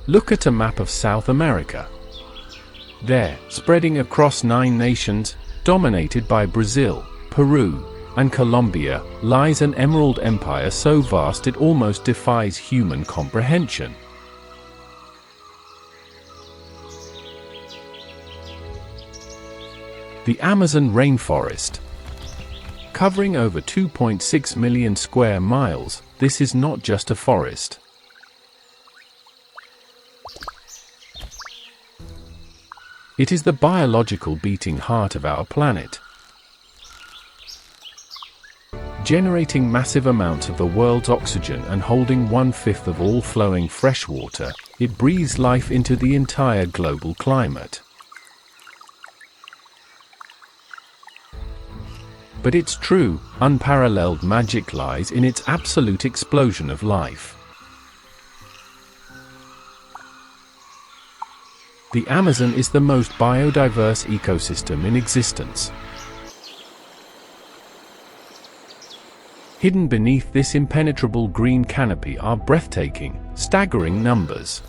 Look at a map of South America. There, spreading across 9 nations, dominated by Brazil, Peru, and Colombia, lies an emerald empire so vast it almost defies human comprehension. The Amazon rainforest. Covering over 2.6 million square miles, this is not just a forest. It is the biological beating heart of our planet. Generating massive amounts of the world's oxygen and holding 1/5 of all flowing fresh water, it breathes life into the entire global climate. But its true, unparalleled magic lies in its absolute explosion of life. The Amazon is the most biodiverse ecosystem in existence. Hidden beneath this impenetrable green canopy are breathtaking, staggering numbers.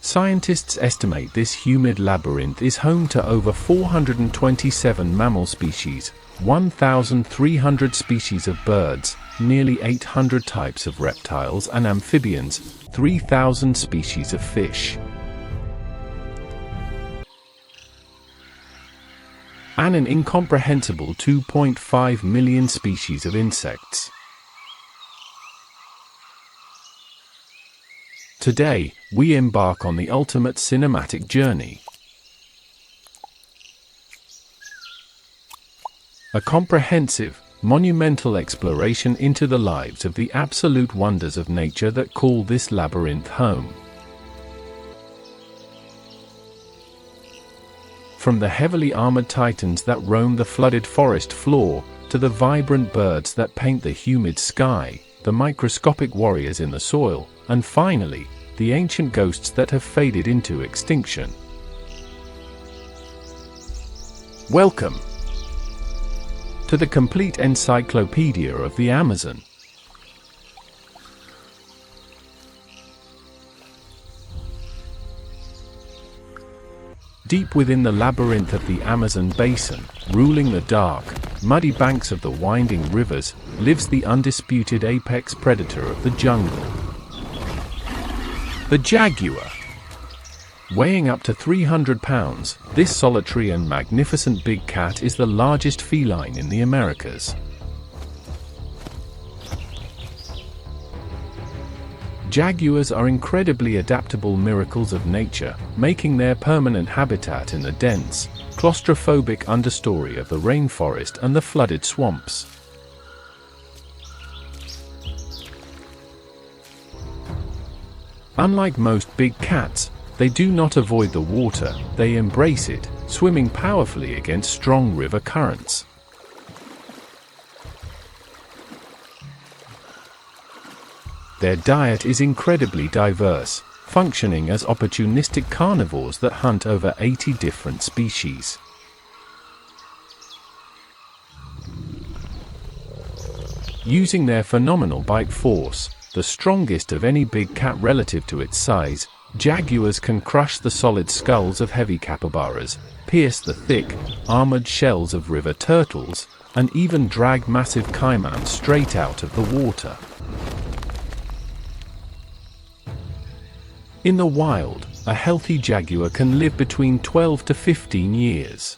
Scientists estimate this humid labyrinth is home to over 427 mammal species, 1,300 species of birds, nearly 800 types of reptiles and amphibians, 3,000 species of fish, and an incomprehensible 2.5 million species of insects. Today, we embark on the ultimate cinematic journey. A comprehensive, monumental exploration into the lives of the absolute wonders of nature that call this labyrinth home. From the heavily armored titans that roam the flooded forest floor, to the vibrant birds that paint the humid sky, the microscopic warriors in the soil, and finally, the ancient ghosts that have faded into extinction. Welcome to the complete encyclopedia of the Amazon. Deep within the labyrinth of the Amazon basin, ruling the dark, muddy banks of the winding rivers, lives the undisputed apex predator of the jungle. The jaguar. Weighing up to 300 pounds, this solitary and magnificent big cat is the largest feline in the Americas. Jaguars are incredibly adaptable miracles of nature, making their permanent habitat in the dense, claustrophobic understory of the rainforest and the flooded swamps. Unlike most big cats, they do not avoid the water, they embrace it, swimming powerfully against strong river currents. Their diet is incredibly diverse, functioning as opportunistic carnivores that hunt over 80 different species. Using their phenomenal bite force, the strongest of any big cat relative to its size, jaguars can crush the solid skulls of heavy capybaras, pierce the thick, armored shells of river turtles, and even drag massive caimans straight out of the water. In the wild, a healthy jaguar can live between 12 to 15 years.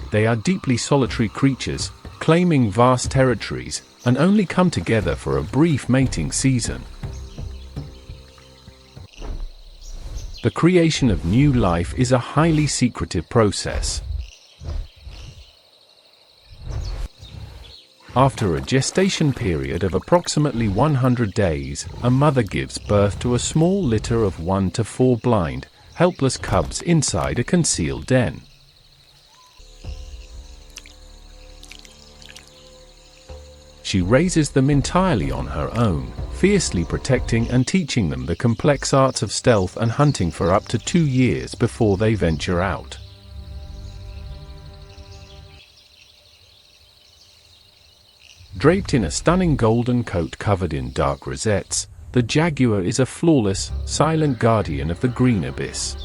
They are deeply solitary creatures, claiming vast territories, and only come together for a brief mating season. The creation of new life is a highly secretive process. After a gestation period of approximately 100 days, a mother gives birth to a small litter of 1 to 4 blind, helpless cubs inside a concealed den. She raises them entirely on her own, fiercely protecting and teaching them the complex arts of stealth and hunting for up to 2 years before they venture out. Draped in a stunning golden coat covered in dark rosettes, the jaguar is a flawless, silent guardian of the green abyss.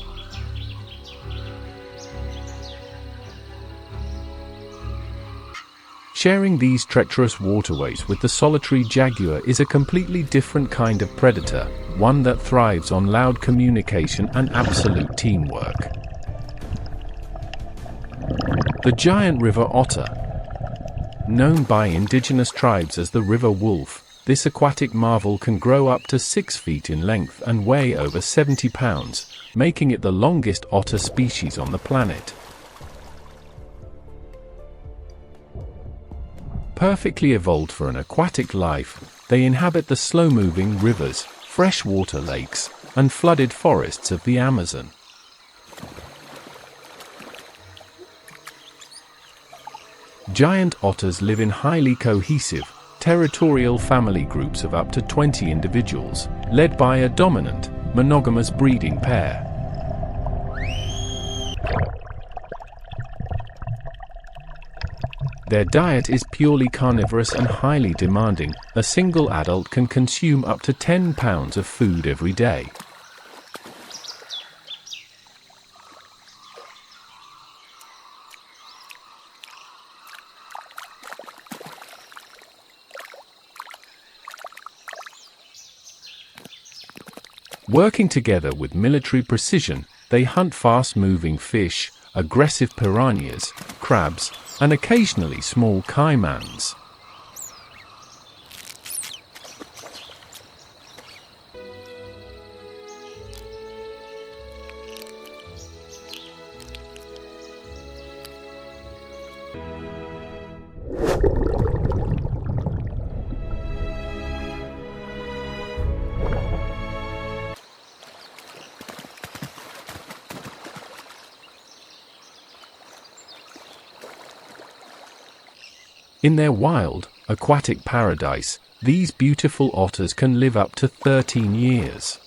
Sharing these treacherous waterways with the solitary jaguar is a completely different kind of predator, one that thrives on loud communication and absolute teamwork. The giant river otter. Known by indigenous tribes as the river wolf, this aquatic marvel can grow up to 6 feet in length and weigh over 70 pounds, making it the longest otter species on the planet. Perfectly evolved for an aquatic life, they inhabit the slow-moving rivers, freshwater lakes, and flooded forests of the Amazon. Giant otters live in highly cohesive, territorial family groups of up to 20 individuals, led by a dominant, monogamous breeding pair. Their diet is purely carnivorous and highly demanding. A single adult can consume up to 10 pounds of food every day. Working together with military precision, they hunt fast-moving fish, aggressive piranhas, crabs, and occasionally small caimans. In their wild, aquatic paradise, these beautiful otters can live up to 13 years.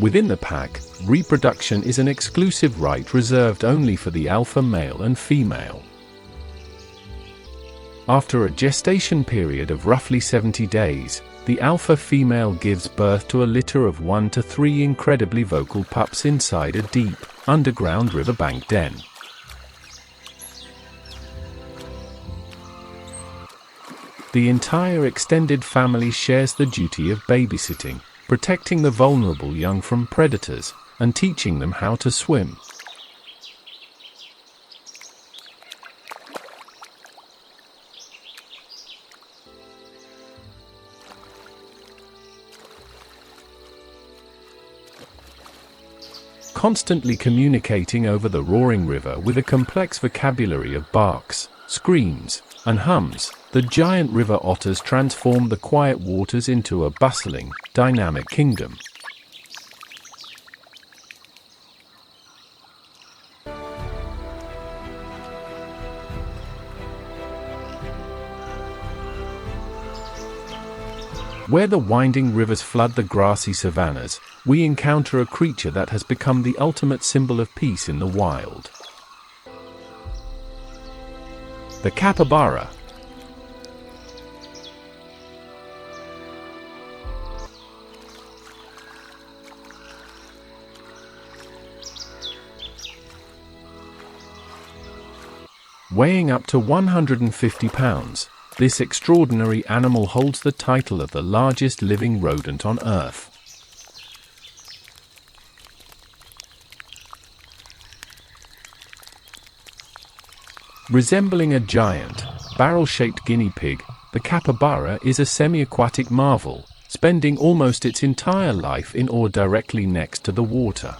Within the pack, reproduction is an exclusive right reserved only for the alpha male and female. After a gestation period of roughly 70 days, the alpha female gives birth to a litter of 1 to 3 incredibly vocal pups inside a deep, underground riverbank den. The entire extended family shares the duty of babysitting, protecting the vulnerable young from predators, and teaching them how to swim. Constantly communicating over the roaring river with a complex vocabulary of barks, screams, and hums, the giant river otters transform the quiet waters into a bustling, dynamic kingdom. Where the winding rivers flood the grassy savannas, we encounter a creature that has become the ultimate symbol of peace in the wild. The capybara. Weighing up to 150 pounds, this extraordinary animal holds the title of the largest living rodent on Earth. Resembling a giant, barrel-shaped guinea pig, the capybara is a semi-aquatic marvel, spending almost its entire life in or directly next to the water.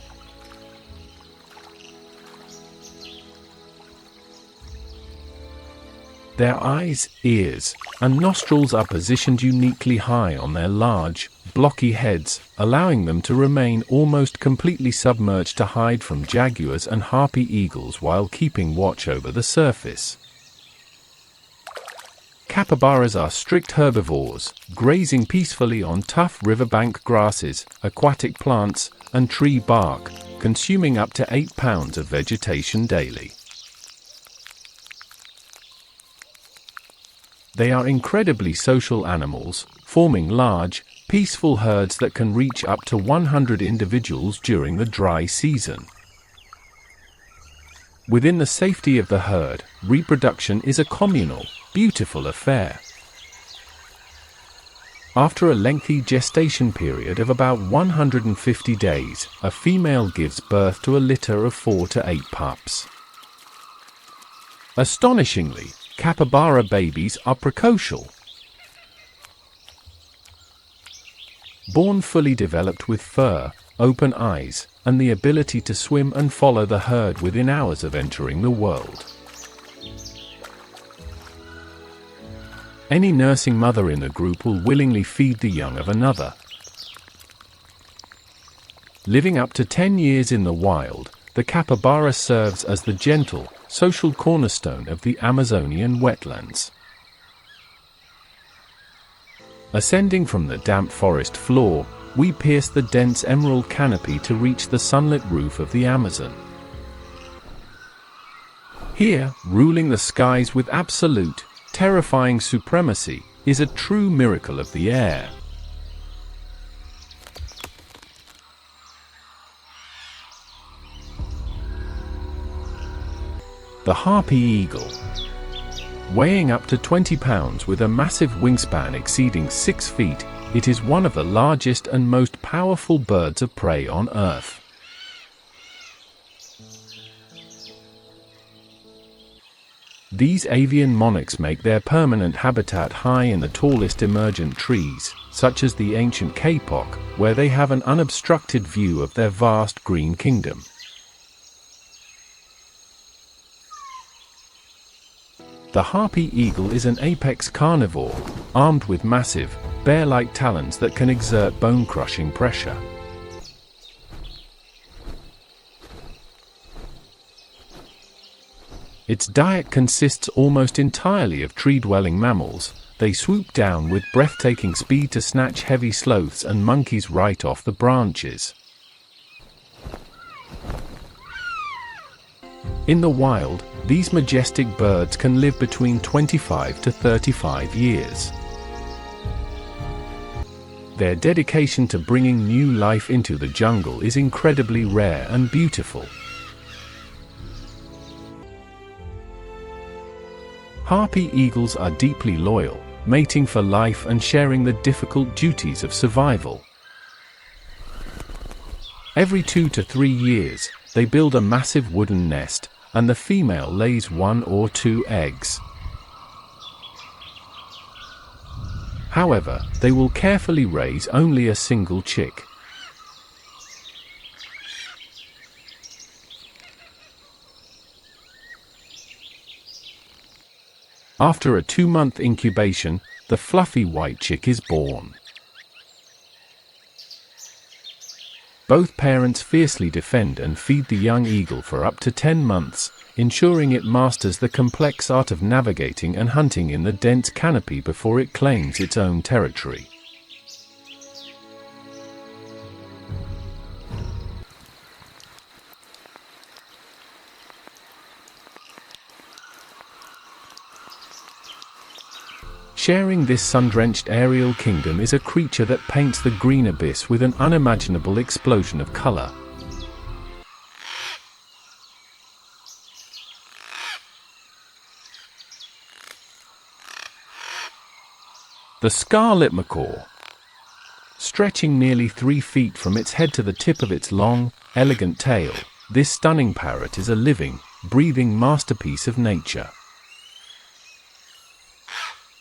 Their eyes, ears, and nostrils are positioned uniquely high on their large, blocky heads, allowing them to remain almost completely submerged to hide from jaguars and harpy eagles while keeping watch over the surface. Capybaras are strict herbivores, grazing peacefully on tough riverbank grasses, aquatic plants, and tree bark, consuming up to 8 pounds of vegetation daily. They are incredibly social animals, forming large, peaceful herds that can reach up to 100 individuals during the dry season. Within the safety of the herd, reproduction is a communal, beautiful affair. After a lengthy gestation period of about 150 days, a female gives birth to a litter of 4 to 8 pups. Astonishingly, capybara babies are precocial. Born fully developed with fur, open eyes, and the ability to swim and follow the herd within hours of entering the world. Any nursing mother in the group will willingly feed the young of another. Living up to 10 years in the wild, the capybara serves as the gentle, social cornerstone of the Amazonian wetlands. Ascending from the damp forest floor, we pierce the dense emerald canopy to reach the sunlit roof of the Amazon. Here, ruling the skies with absolute, terrifying supremacy, is a true miracle of the air. The harpy eagle. Weighing up to 20 pounds with a massive wingspan exceeding 6 feet, it is one of the largest and most powerful birds of prey on Earth. These avian monarchs make their permanent habitat high in the tallest emergent trees, such as the ancient kapok, where they have an unobstructed view of their vast green kingdom. The harpy eagle is an apex carnivore, armed with massive, bear-like talons that can exert bone-crushing pressure. Its diet consists almost entirely of tree-dwelling mammals. They swoop down with breathtaking speed to snatch heavy sloths and monkeys right off the branches. In the wild, these majestic birds can live between 25 to 35 years. Their dedication to bringing new life into the jungle is incredibly rare and beautiful. Harpy eagles are deeply loyal, mating for life and sharing the difficult duties of survival. Every 2 to 3 years, they build a massive wooden nest, and the female lays 1 or 2 eggs. However, they will carefully raise only a single chick. After a 2-month incubation, the fluffy white chick is born. Both parents fiercely defend and feed the young eagle for up to 10 months, ensuring it masters the complex art of navigating and hunting in the dense canopy before it claims its own territory. Sharing this sun-drenched aerial kingdom is a creature that paints the green abyss with an unimaginable explosion of color. The scarlet macaw. Stretching nearly 3 feet from its head to the tip of its long, elegant tail, this stunning parrot is a living, breathing masterpiece of nature.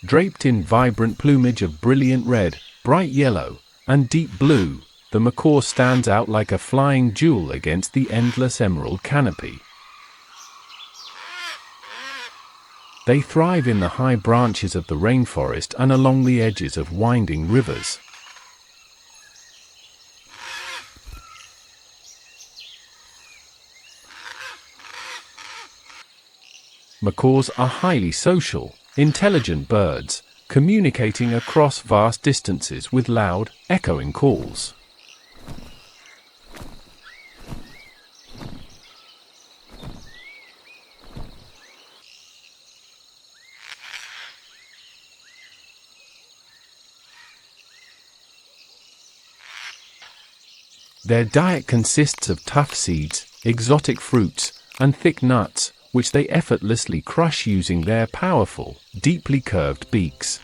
Draped in vibrant plumage of brilliant red, bright yellow, and deep blue, the macaw stands out like a flying jewel against the endless emerald canopy. They thrive in the high branches of the rainforest and along the edges of winding rivers. Macaws are highly social, intelligent birds, communicating across vast distances with loud, echoing calls. Their diet consists of tough seeds, exotic fruits, and thick nuts, which they effortlessly crush using their powerful, deeply curved beaks.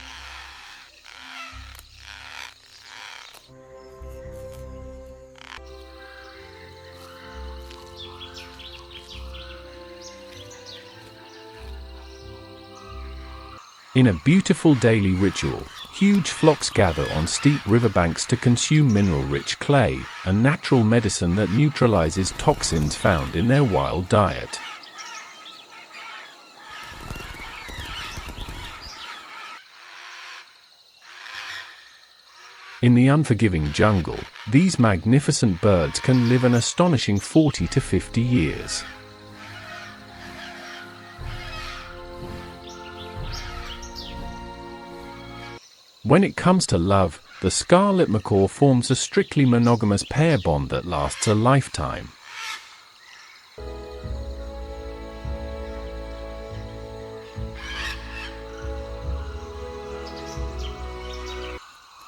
In a beautiful daily ritual, huge flocks gather on steep riverbanks to consume mineral-rich clay, a natural medicine that neutralizes toxins found in their wild diet. In the unforgiving jungle, these magnificent birds can live an astonishing 40 to 50 years. When it comes to love, the scarlet macaw forms a strictly monogamous pair bond that lasts a lifetime.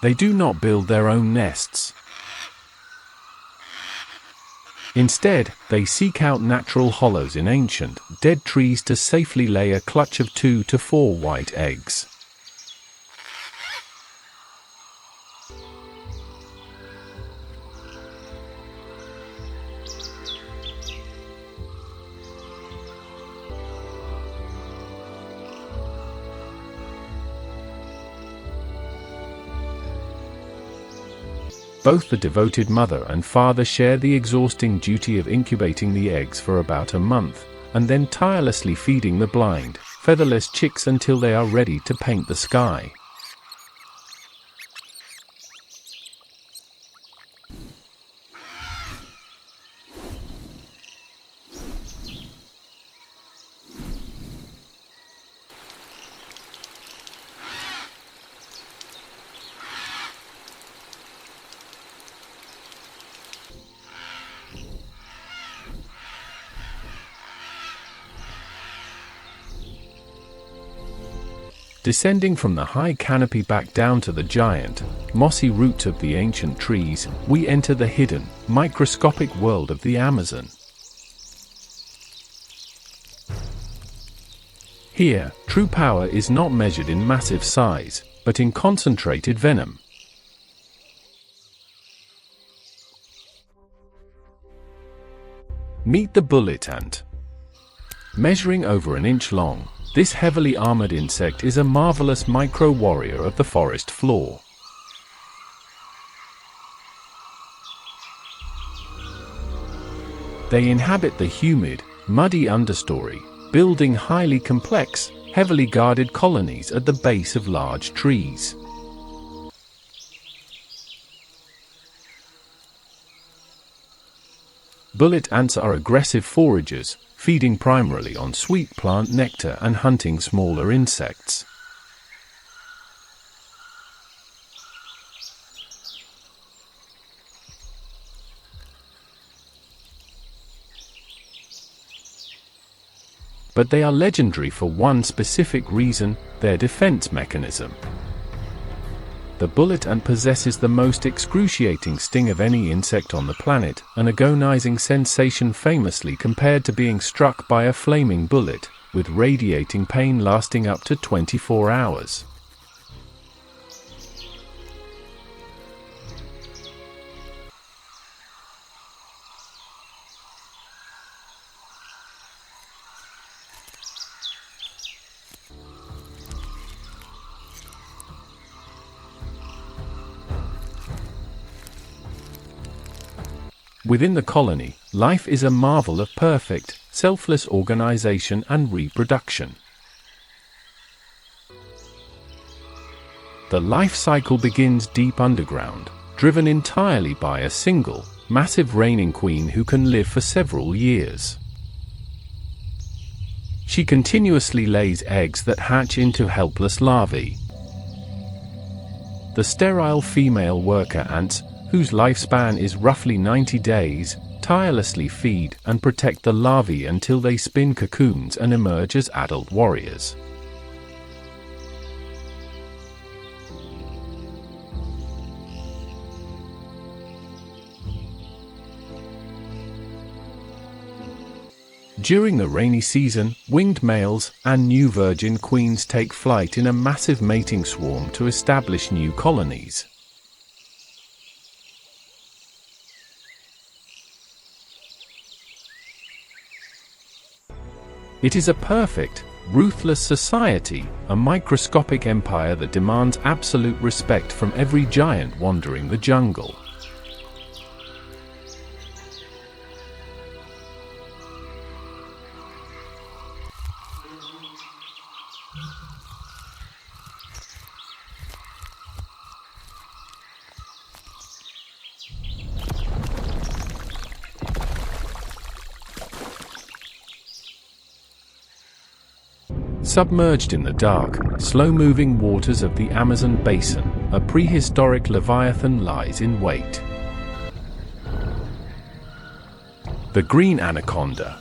They do not build their own nests. Instead, they seek out natural hollows in ancient, dead trees to safely lay a clutch of 2 to 4 white eggs. Both the devoted mother and father share the exhausting duty of incubating the eggs for about a month, and then tirelessly feeding the blind, featherless chicks until they are ready to paint the sky. Descending from the high canopy back down to the giant, mossy roots of the ancient trees, we enter the hidden, microscopic world of the Amazon. Here, true power is not measured in massive size, but in concentrated venom. Meet the bullet ant. Measuring over an inch long, this heavily armored insect is a marvelous micro-warrior of the forest floor. They inhabit the humid, muddy understory, building highly complex, heavily guarded colonies at the base of large trees. Bullet ants are aggressive foragers, feeding primarily on sweet plant nectar and hunting smaller insects. But they are legendary for one specific reason: their defense mechanism. The bullet ant possesses the most excruciating sting of any insect on the planet, an agonizing sensation famously compared to being struck by a flaming bullet, with radiating pain lasting up to 24 hours. Within the colony, life is a marvel of perfect, selfless organization and reproduction. The life cycle begins deep underground, driven entirely by a single, massive reigning queen who can live for several years. She continuously lays eggs that hatch into helpless larvae. The sterile female worker ants, whose lifespan is roughly 90 days, tirelessly feed and protect the larvae until they spin cocoons and emerge as adult warriors. During the rainy season, winged males and new virgin queens take flight in a massive mating swarm to establish new colonies. It is a perfect, ruthless society, a microscopic empire that demands absolute respect from every giant wandering the jungle. Submerged in the dark, slow-moving waters of the Amazon basin, a prehistoric leviathan lies in wait. The Green Anaconda.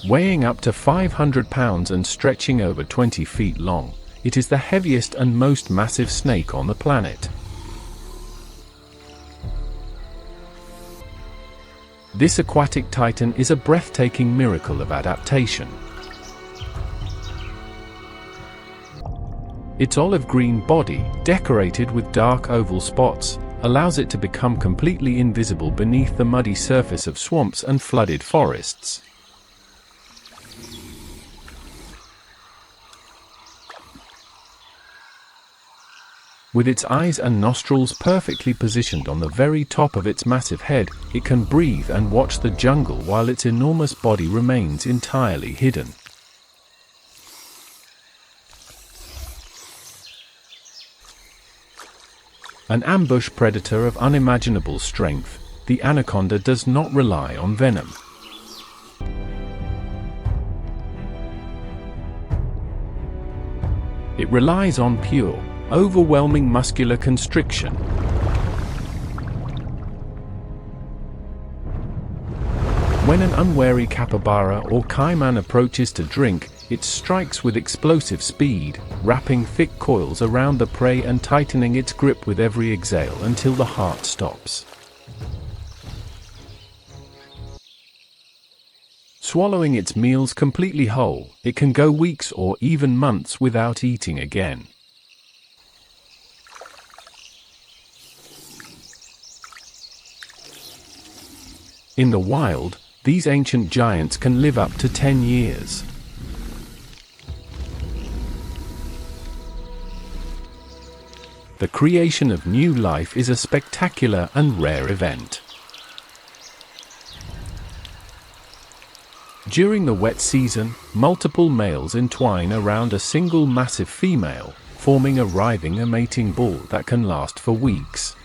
Weighing up to 500 pounds and stretching over 20 feet long, it is the heaviest and most massive snake on the planet. This aquatic titan is a breathtaking miracle of adaptation. Its olive-green body, decorated with dark oval spots, allows it to become completely invisible beneath the muddy surface of swamps and flooded forests. With its eyes and nostrils perfectly positioned on the very top of its massive head, it can breathe and watch the jungle while its enormous body remains entirely hidden. An ambush predator of unimaginable strength, the anaconda does not rely on venom. It relies on pure, overwhelming muscular constriction. When an unwary capybara or caiman approaches to drink, it strikes with explosive speed, wrapping thick coils around the prey and tightening its grip with every exhale until the heart stops. Swallowing its meals completely whole, it can go weeks or even months without eating again. In the wild, these ancient giants can live up to 10 years. The creation of new life is a spectacular and rare event. During the wet season, multiple males entwine around a single massive female, forming a writhing mating ball that can last for weeks.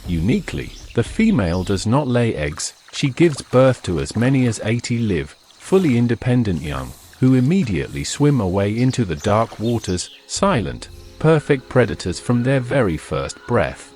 Uniquely, the female does not lay eggs, she gives birth to as many as 80 live, fully independent young, who immediately swim away into the dark waters, silent, perfect predators from their very first breath.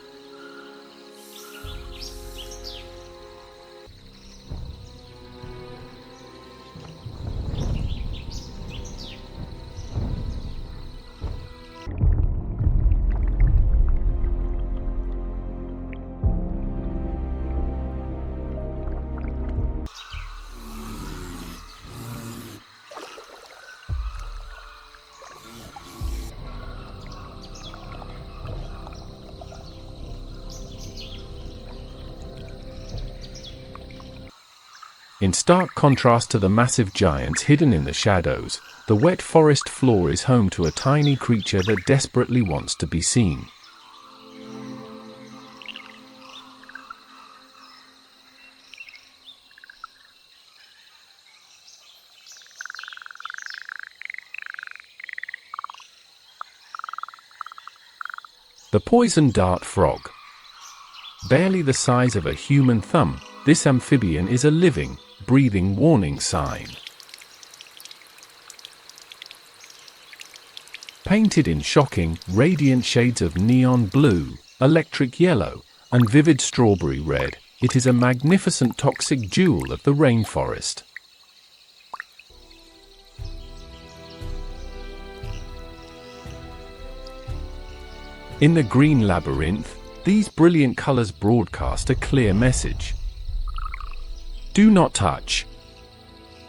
In stark contrast to the massive giants hidden in the shadows, the wet forest floor is home to a tiny creature that desperately wants to be seen. The poison dart frog. Barely the size of a human thumb, this amphibian is a living, breathing warning sign. Painted in shocking, radiant shades of neon blue, electric yellow, and vivid strawberry red, it is a magnificent toxic jewel of the rainforest. In the green labyrinth, These brilliant colors broadcast a clear message. Do not touch.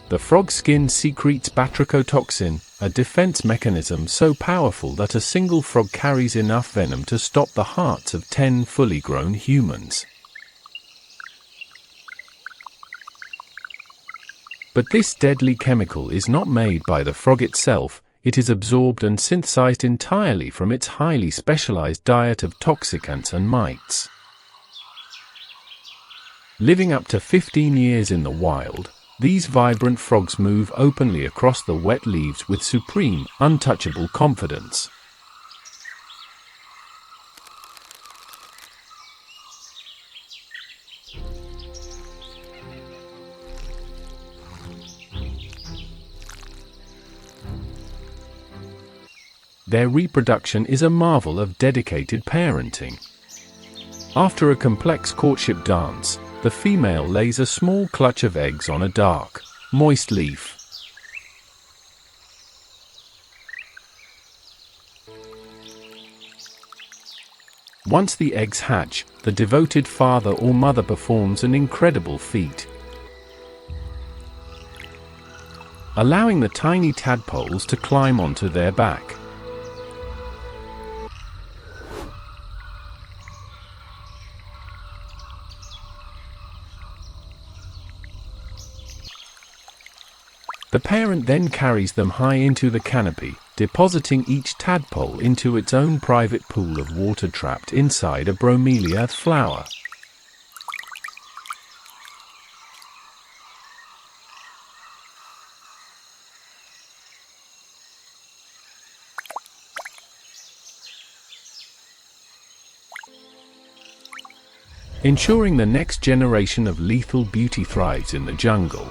The frog's skin secretes batrachotoxin, a defense mechanism so powerful that a single frog carries enough venom to stop the hearts of 10 fully grown humans. But this deadly chemical is not made by the frog itself, it is absorbed and synthesized entirely from its highly specialized diet of toxicants and mites. Living up to 15 years in the wild, these vibrant frogs move openly across the wet leaves with supreme, untouchable confidence. Their reproduction is a marvel of dedicated parenting. After a complex courtship dance, the female lays a small clutch of eggs on a dark, moist leaf. Once the eggs hatch, the devoted father or mother performs an incredible feat, allowing the tiny tadpoles to climb onto their back. The parent then carries them high into the canopy, depositing each tadpole into its own private pool of water trapped inside a bromelia flower. Ensuring the next generation of lethal beauty thrives in the jungle.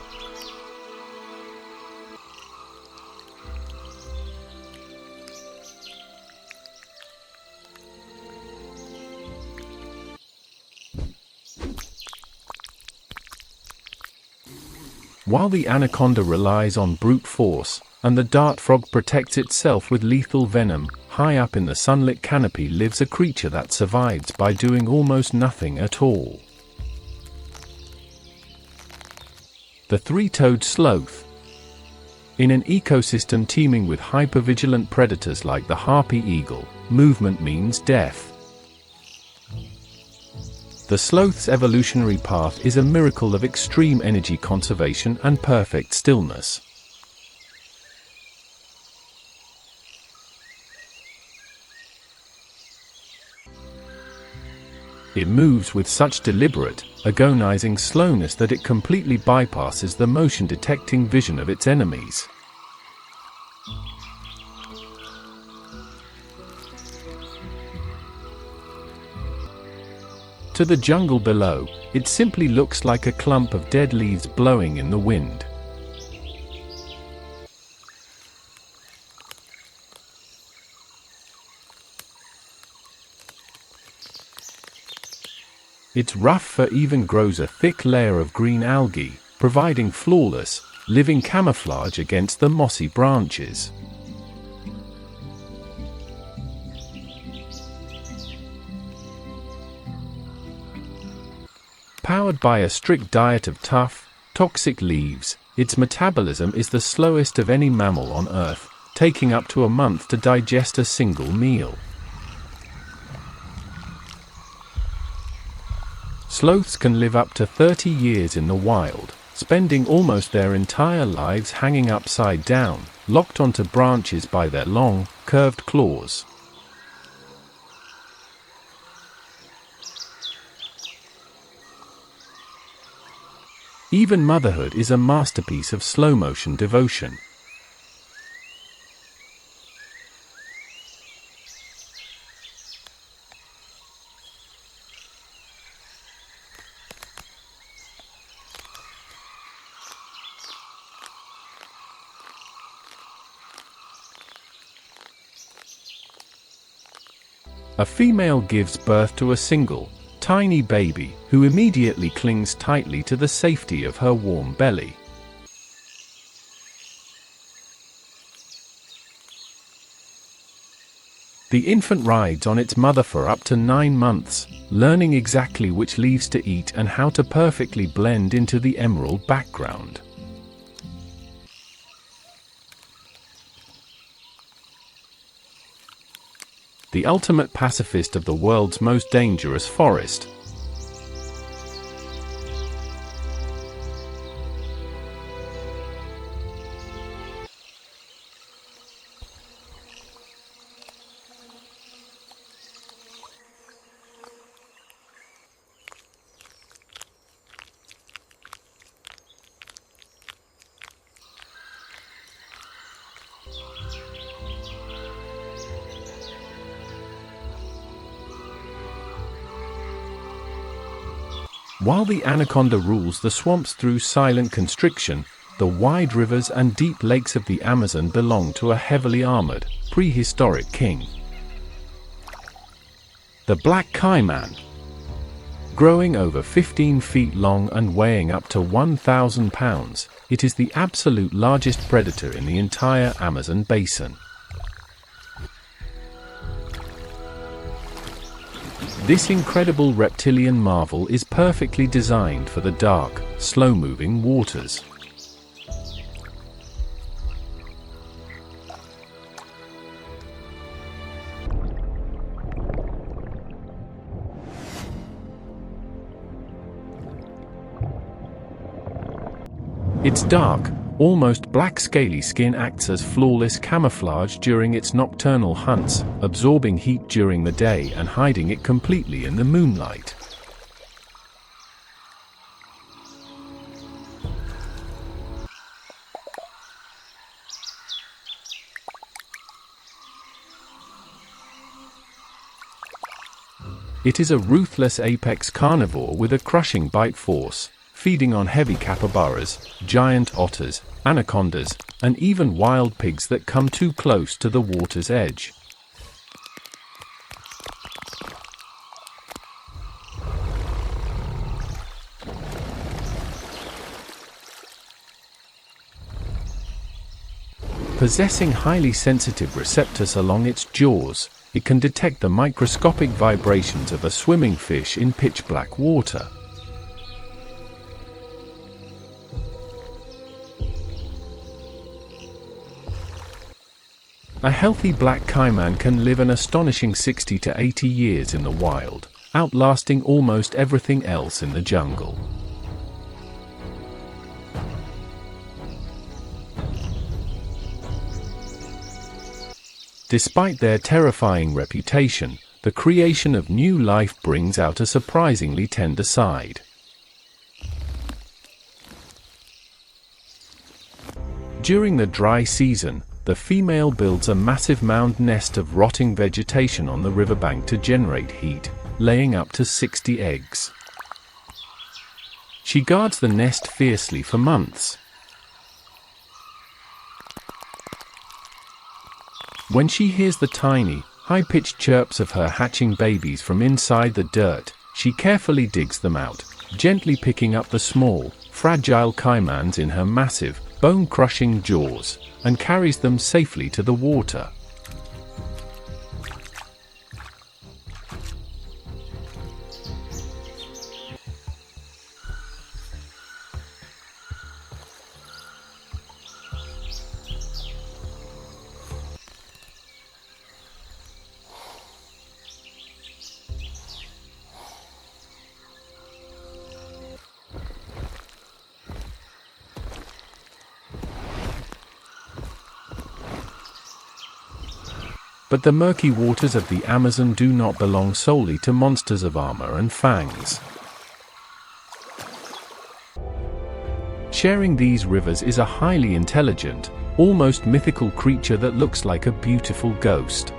While the anaconda relies on brute force, and the dart frog protects itself with lethal venom, high up in the sunlit canopy lives a creature that survives by doing almost nothing at all. The three-toed sloth. In an ecosystem teeming with hypervigilant predators like the harpy eagle, movement means death. The sloth's evolutionary path is a miracle of extreme energy conservation and perfect stillness. It moves with such deliberate, agonizing slowness that it completely bypasses the motion-detecting vision of its enemies. To the jungle below, it simply looks like a clump of dead leaves blowing in the wind. Its rough fur even grows a thick layer of green algae, providing flawless, living camouflage against the mossy branches. Powered by a strict diet of tough, toxic leaves, its metabolism is the slowest of any mammal on Earth, taking up to a month to digest a single meal. Sloths can live up to 30 years in the wild, spending almost their entire lives hanging upside down, locked onto branches by their long, curved claws. Even motherhood is a masterpiece of slow-motion devotion. A female gives birth to a single, tiny baby, who immediately clings tightly to the safety of her warm belly. The infant rides on its mother for up to 9 months, learning exactly which leaves to eat and how to perfectly blend into the emerald background. The ultimate pacifist of the world's most dangerous forest. While the anaconda rules the swamps through silent constriction, the wide rivers and deep lakes of the Amazon belong to a heavily armored, prehistoric king. The black caiman. Growing over 15 feet long and weighing up to 1,000 pounds, it is the absolute largest predator in the entire Amazon basin. This incredible reptilian marvel is perfectly designed for the dark, slow-moving waters. Its dark, almost black scaly skin acts as flawless camouflage during its nocturnal hunts, absorbing heat during the day and hiding it completely in the moonlight. It is a ruthless apex carnivore with a crushing bite force, feeding on heavy capybaras, giant otters, anacondas, and even wild pigs that come too close to the water's edge. Possessing highly sensitive receptors along its jaws, it can detect the microscopic vibrations of a swimming fish in pitch-black water. A healthy black caiman can live an astonishing 60 to 80 years in the wild, outlasting almost everything else in the jungle. Despite their terrifying reputation, the creation of new life brings out a surprisingly tender side. During the dry season, the female builds a massive mound nest of rotting vegetation on the riverbank to generate heat, laying up to 60 eggs. She guards the nest fiercely for months. When she hears the tiny, high-pitched chirps of her hatching babies from inside the dirt, she carefully digs them out, gently picking up the small, fragile caimans in her massive, bone-crushing jaws, and carries them safely to the water. But the murky waters of the Amazon do not belong solely to monsters of armor and fangs. Sharing these rivers is a highly intelligent, almost mythical creature that looks like a beautiful ghost.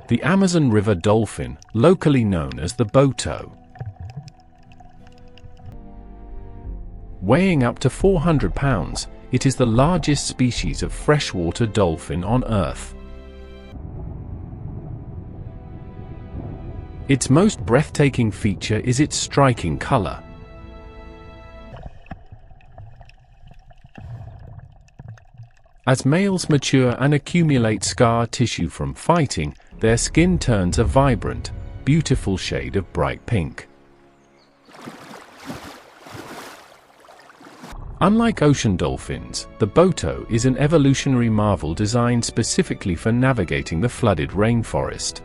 The Amazon River dolphin, locally known as the potoo. Weighing up to 400 pounds, it is the largest species of freshwater dolphin on Earth. Its most breathtaking feature is its striking color. As males mature and accumulate scar tissue from fighting, their skin turns a vibrant, beautiful shade of bright pink. Unlike ocean dolphins, the potoo is an evolutionary marvel designed specifically for navigating the flooded rainforest.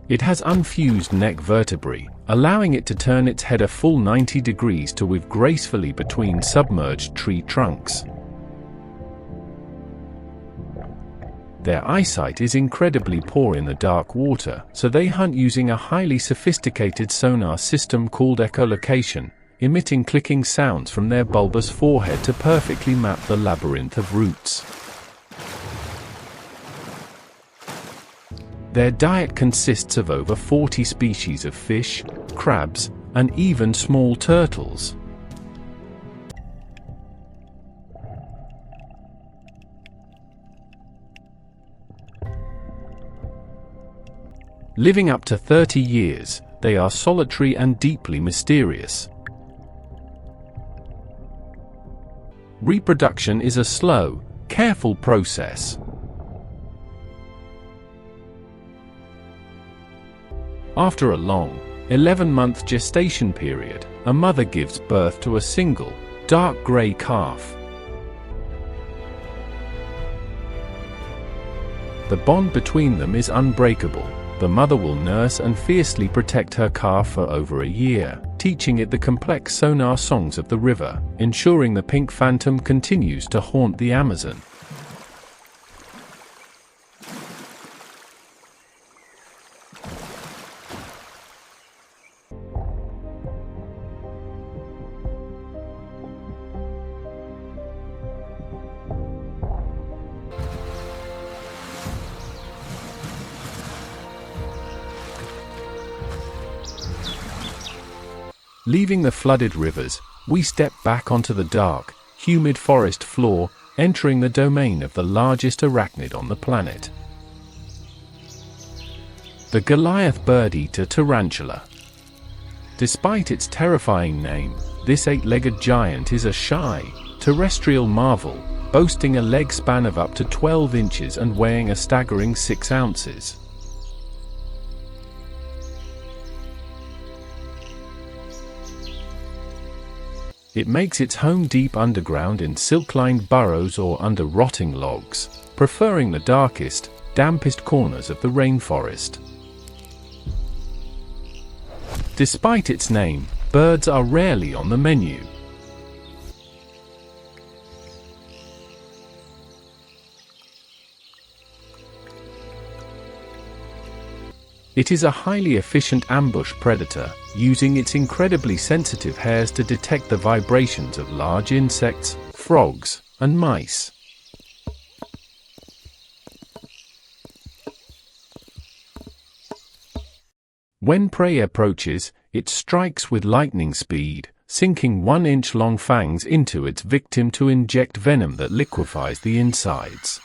It has unfused neck vertebrae, allowing it to turn its head a full 90 degrees to weave gracefully between submerged tree trunks. Their eyesight is incredibly poor in the dark water, so they hunt using a highly sophisticated sonar system called echolocation, emitting clicking sounds from their bulbous forehead to perfectly map the labyrinth of roots. Their diet consists of over 40 species of fish, crabs, and even small turtles. Living up to 30 years, they are solitary and deeply mysterious. Reproduction is a slow, careful process. After a long, 11-month gestation period, a mother gives birth to a single, dark gray calf. The bond between them is unbreakable. The mother will nurse and fiercely protect her calf for over a year, teaching it the complex sonar songs of the river, ensuring the pink phantom continues to haunt the Amazon. Leaving the flooded rivers, we step back onto the dark, humid forest floor, entering the domain of the largest arachnid on the planet. The Goliath bird-eater tarantula. Despite its terrifying name, this 8-legged giant is a shy, terrestrial marvel, boasting a leg span of up to 12 inches and weighing a staggering 6 ounces. It makes its home deep underground in silk-lined burrows or under rotting logs, preferring the darkest, dampest corners of the rainforest. Despite its name, birds are rarely on the menu. It is a highly efficient ambush predator, using its incredibly sensitive hairs to detect the vibrations of large insects, frogs, and mice. When prey approaches, it strikes with lightning speed, sinking 1-inch-long fangs into its victim to inject venom that liquefies the insides.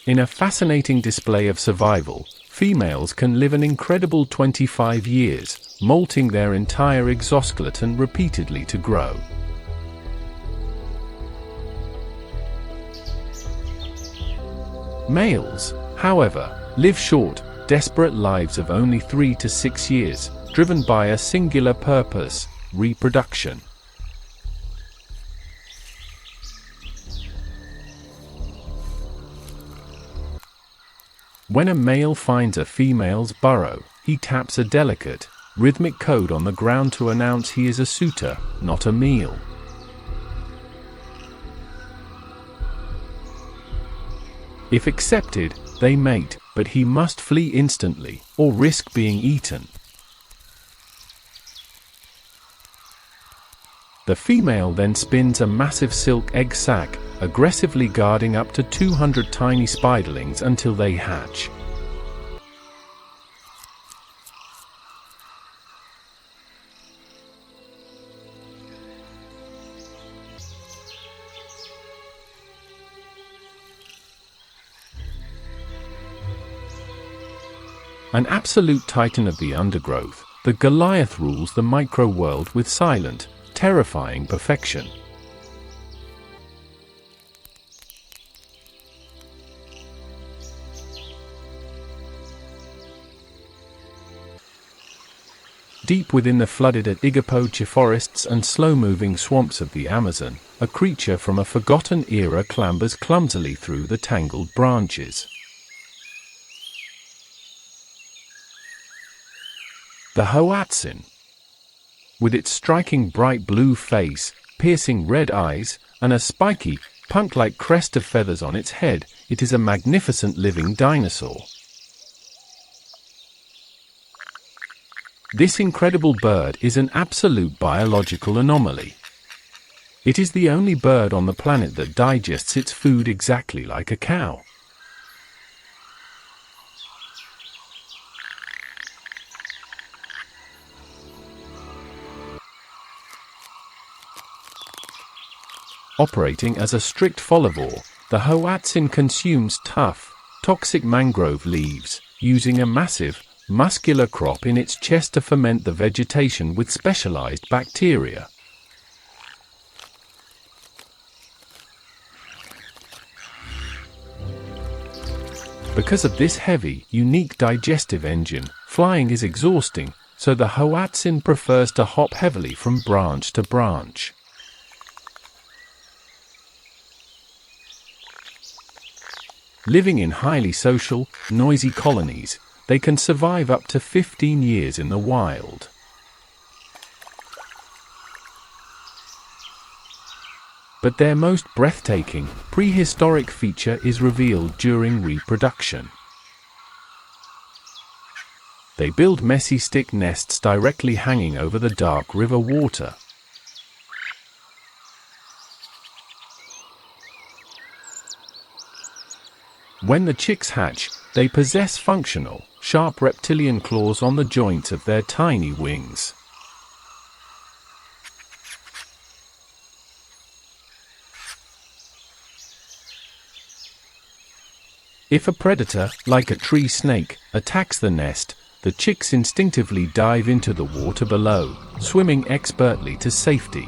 In a fascinating display of survival, females can live an incredible 25 years, molting their entire exoskeleton repeatedly to grow. Males, however, live short, desperate lives of only 3 to 6 years, driven by a singular purpose: reproduction. When a male finds a female's burrow, he taps a delicate, rhythmic code on the ground to announce he is a suitor, not a meal. If accepted, they mate, but he must flee instantly, or risk being eaten. The female then spins a massive silk egg sac, aggressively guarding up to 200 tiny spiderlings until they hatch. An absolute titan of the undergrowth, the Goliath rules the micro-world with silent, terrifying perfection. Deep within the flooded Igapo forests and slow-moving swamps of the Amazon, a creature from a forgotten era clambers clumsily through the tangled branches. The hoatzin. With its striking bright blue face, piercing red eyes, and a spiky, punk-like crest of feathers on its head, it is a magnificent living dinosaur. This incredible bird is an absolute biological anomaly. It is the only bird on the planet that digests its food exactly like a cow. Operating as a strict folivore, the hoatzin consumes tough, toxic mangrove leaves, using a massive, muscular crop in its chest to ferment the vegetation with specialized bacteria. Because of this heavy, unique digestive engine, flying is exhausting, so the hoatzin prefers to hop heavily from branch to branch. Living in highly social, noisy colonies, they can survive up to 15 years in the wild. But their most breathtaking, prehistoric feature is revealed during reproduction. They build messy stick nests directly hanging over the dark river water. When the chicks hatch, they possess functional, sharp reptilian claws on the joints of their tiny wings. If a predator, like a tree snake, attacks the nest, the chicks instinctively dive into the water below, swimming expertly to safety.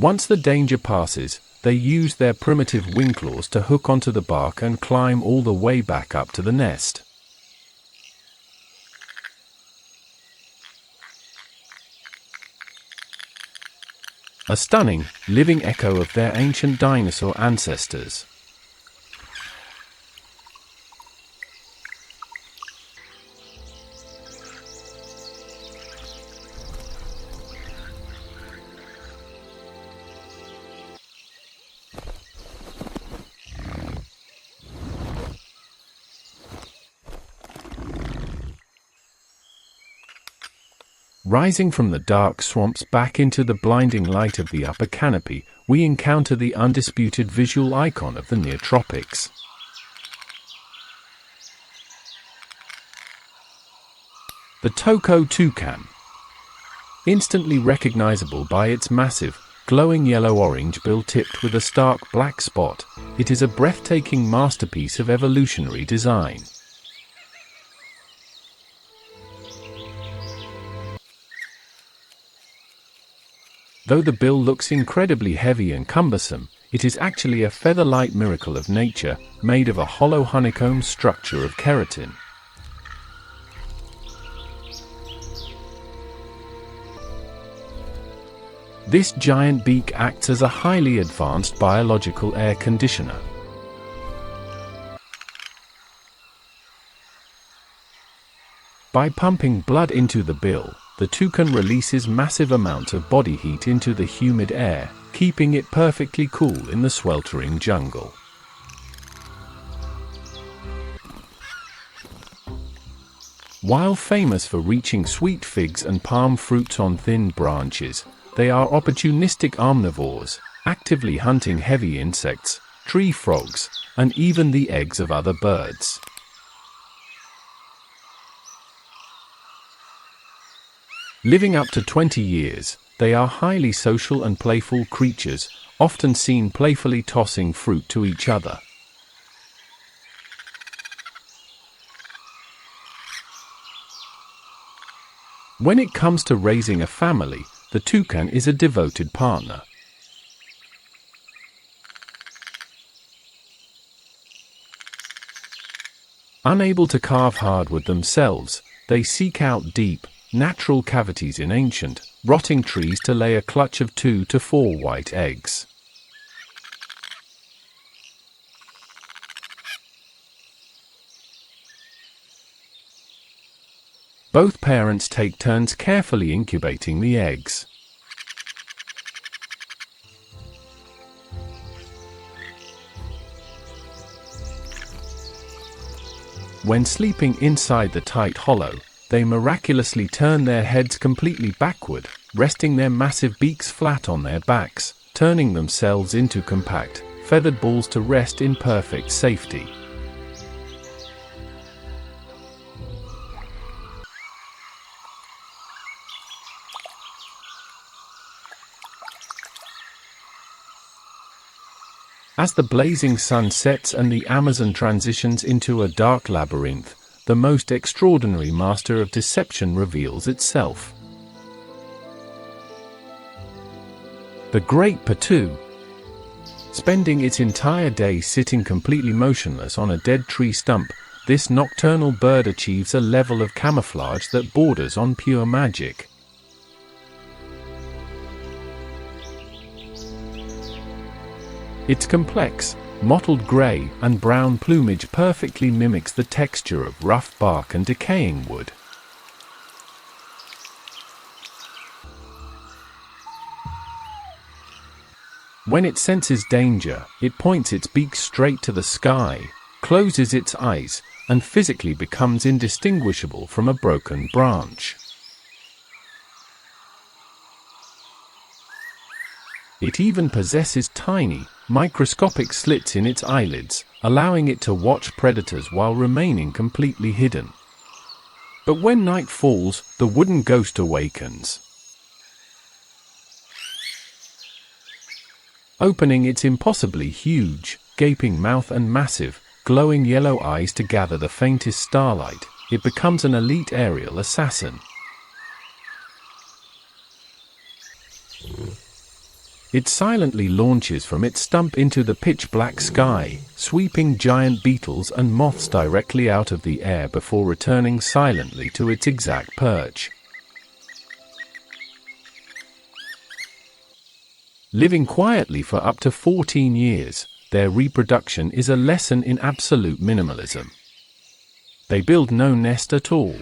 Once the danger passes, they use their primitive wing claws to hook onto the bark and climb all the way back up to the nest. A stunning, living echo of their ancient dinosaur ancestors. Rising from the dark swamps back into the blinding light of the upper canopy, we encounter the undisputed visual icon of the near tropics. The toco toucan. Instantly recognizable by its massive, glowing yellow-orange bill tipped with a stark black spot, it is a breathtaking masterpiece of evolutionary design. Though the bill looks incredibly heavy and cumbersome, it is actually a feather-light miracle of nature, made of a hollow honeycomb structure of keratin. This giant beak acts as a highly advanced biological air conditioner. By pumping blood into the bill, the toucan releases massive amounts of body heat into the humid air, keeping it perfectly cool in the sweltering jungle. While famous for reaching sweet figs and palm fruits on thin branches, they are opportunistic omnivores, actively hunting heavy insects, tree frogs, and even the eggs of other birds. Living up to 20 years, they are highly social and playful creatures, often seen playfully tossing fruit to each other. When it comes to raising a family, the toucan is a devoted partner. Unable to carve hardwood themselves, they seek out deep, natural cavities in ancient, rotting trees to lay a clutch of 2 to 4 white eggs. Both parents take turns carefully incubating the eggs. When sleeping inside the tight hollow, they miraculously turn their heads completely backward, resting their massive beaks flat on their backs, turning themselves into compact, feathered balls to rest in perfect safety. As the blazing sun sets and the Amazon transitions into a dark labyrinth, the most extraordinary master of deception reveals itself. The great potoo. Spending its entire day sitting completely motionless on a dead tree stump, this nocturnal bird achieves a level of camouflage that borders on pure magic. Its complex, mottled gray and brown plumage perfectly mimics the texture of rough bark and decaying wood. When it senses danger, it points its beak straight to the sky, closes its eyes, and physically becomes indistinguishable from a broken branch. It even possesses tiny, microscopic slits in its eyelids, allowing it to watch predators while remaining completely hidden. But when night falls, the wooden ghost awakens. Opening its impossibly huge, gaping mouth and massive, glowing yellow eyes to gather the faintest starlight, it becomes an elite aerial assassin. It silently launches from its stump into the pitch-black sky, sweeping giant beetles and moths directly out of the air before returning silently to its exact perch. Living quietly for up to 14 years, their reproduction is a lesson in absolute minimalism. They build no nest at all.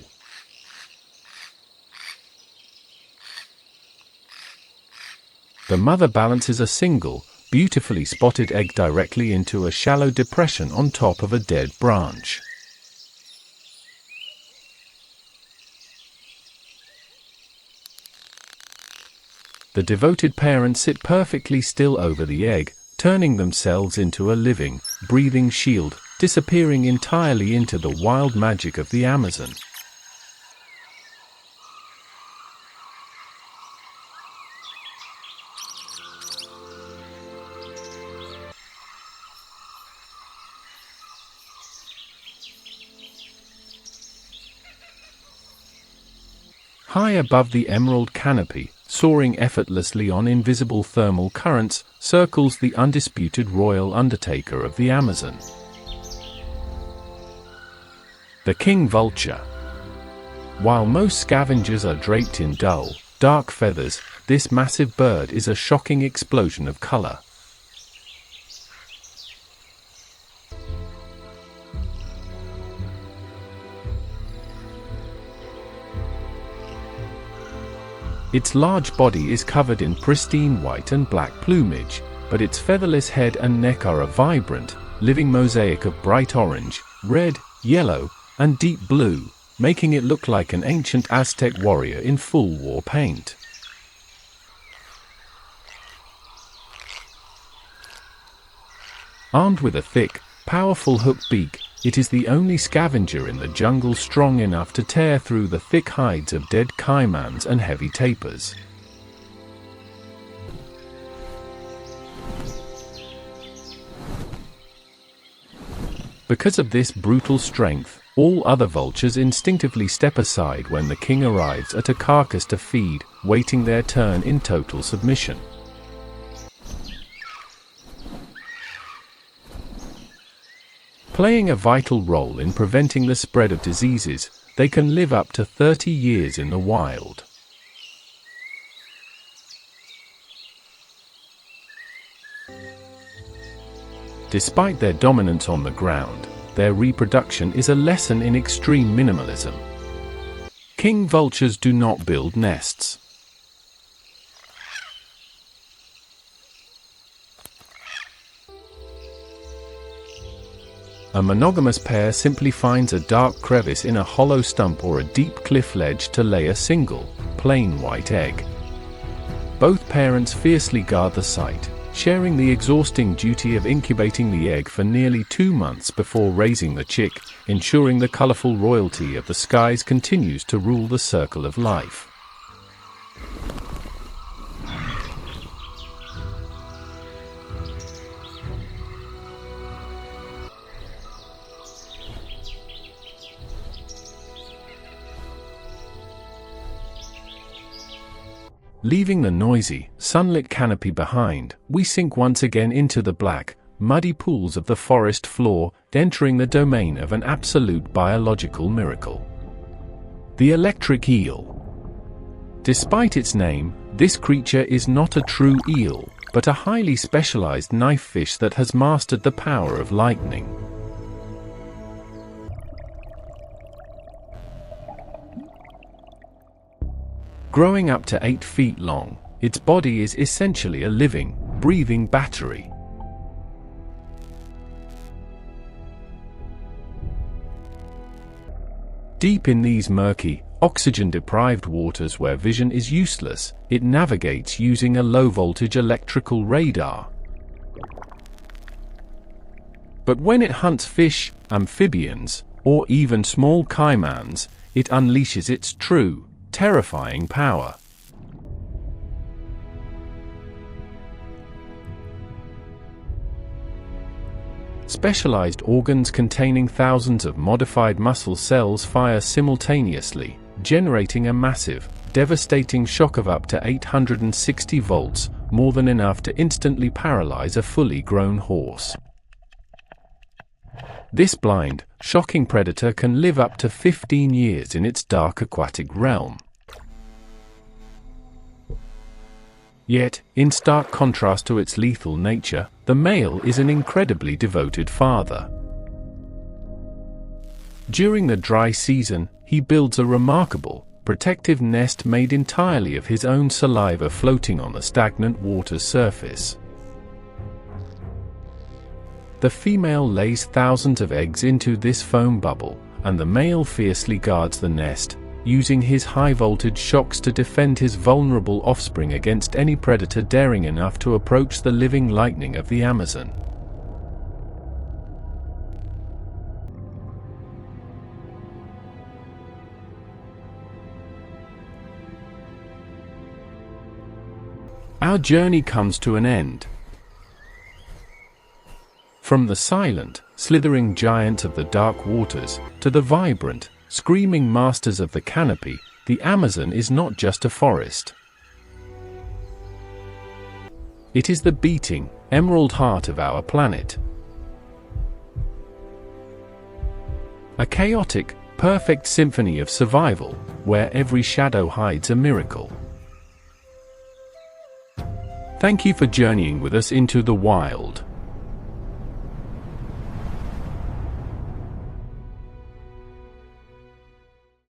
The mother balances a single, beautifully spotted egg directly into a shallow depression on top of a dead branch. The devoted parents sit perfectly still over the egg, turning themselves into a living, breathing shield, disappearing entirely into the wild magic of the Amazon. High above the emerald canopy, soaring effortlessly on invisible thermal currents, circles the undisputed royal undertaker of the Amazon. The king vulture. While most scavengers are draped in dull, dark feathers, this massive bird is a shocking explosion of color. Its large body is covered in pristine white and black plumage, but its featherless head and neck are a vibrant, living mosaic of bright orange, red, yellow, and deep blue, making it look like an ancient Aztec warrior in full war paint. Armed with a thick, powerful hooked beak, It is the only scavenger in the jungle strong enough to tear through the thick hides of dead caimans and heavy tapirs. Because of this brutal strength, all other vultures instinctively step aside when the king arrives at a carcass to feed, waiting their turn in total submission. Playing a vital role in preventing the spread of diseases, they can live up to 30 years in the wild. Despite their dominance on the ground, their reproduction is a lesson in extreme minimalism. King vultures do not build nests. A monogamous pair simply finds a dark crevice in a hollow stump or a deep cliff ledge to lay a single, plain white egg. Both parents fiercely guard the site, sharing the exhausting duty of incubating the egg for nearly 2 months before raising the chick, ensuring the colorful royalty of the skies continues to rule the circle of life. Leaving the noisy, sunlit canopy behind, we sink once again into the black, muddy pools of the forest floor, entering the domain of an absolute biological miracle. The electric eel. Despite its name, this creature is not a true eel, but a highly specialized knife fish that has mastered the power of lightning. Growing up to 8 feet long, its body is essentially a living, breathing battery. Deep in these murky, oxygen-deprived waters where vision is useless, it navigates using a low-voltage electrical radar. But when it hunts fish, amphibians, or even small caimans, it unleashes its true, terrifying power. Specialized organs containing thousands of modified muscle cells fire simultaneously, generating a massive, devastating shock of up to 860 volts, more than enough to instantly paralyze a fully grown horse. This blind, shocking predator can live up to 15 years in its dark aquatic realm. Yet, in stark contrast to its lethal nature, the male is an incredibly devoted father. During the dry season, he builds a remarkable, protective nest made entirely of his own saliva floating on the stagnant water's surface. The female lays thousands of eggs into this foam bubble, and the male fiercely guards the nest, using his high-voltage shocks to defend his vulnerable offspring against any predator daring enough to approach the living lightning of the Amazon. Our journey comes to an end. From the silent, slithering giant of the dark waters, to the vibrant, screaming masters of the canopy, the Amazon is not just a forest. It is the beating, emerald heart of our planet. A chaotic, perfect symphony of survival, where every shadow hides a miracle. Thank you for journeying with us into the wild.